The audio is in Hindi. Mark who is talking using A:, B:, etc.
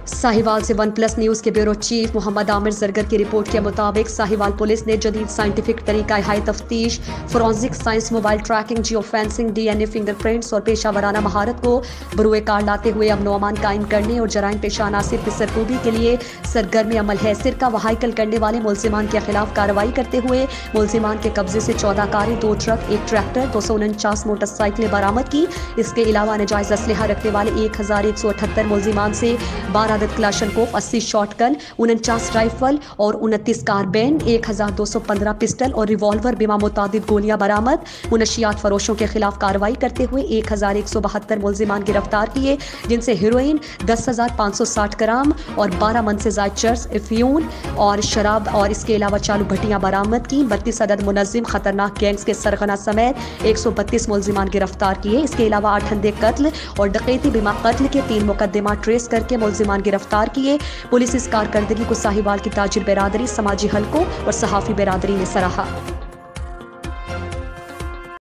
A: साहिवाल से वन प्लस न्यूज के ब्यूरो चीफ मोहम्मद आमिर जरगर की रिपोर्ट के मुताबिक साहिवाल पुलिस ने जदीद साइंटिफिक तरीका हाई तफ्तीश, forensic science, mobile trekking, geo fencing, DNA fingerprints और पेशा वराना महारत को बरूए कार लाते हुए अमन अमान कायम करने और जराइम पेशा अनासिर की सरकूबी के लिए सरगर्म अमल है। सिरका वहाइकल करने वाले मुलजिमान के खिलाफ कार्रवाई करते हुए मुलजिमान के कब्जे से 14 कारें, 2 ट्रक, 1 ट्रैक्टर, 249 मोटरसाइकिलें बरामद की। इसके अलावा नाजायज असलहा रखने वाले 1178 मुलजिमान से 12 आदत क्लाशनकोफ, 80 शॉटगन, 49 राइफल और 29 कारबैन, 1215 पिस्टल और रिवॉल्वर बिमा मुतादिद गोलियां बरामद। मुनशियात फरोशों के खिलाफ कार्रवाई करते हुए 1172 मुलजिमान गिरफ्तार किए, जिनसे हेरोइन 10,560 ग्राम और 12 मन से जायद चर्स, अफ्यून और शराब और इसके अलावा चालू भट्टियां बरामद की। 32 अदद मुनज़्ज़िम खतरनाक गैंग्स के सरगना समेत 132 मुलजिमान गिरफ्तार किए। इसके अलावा 8 अंधे कत्ल और डकैती बिमा कत्ल के 3 मुकदमा ट्रेस करके मुलजिमान गिरफ्तार किए। पुलिस इस कारकर्दगी को साहिवाल की ताजिर बिरादरी, समाजी हलकों और सहाफ़ी बिरादरी ने सराहा।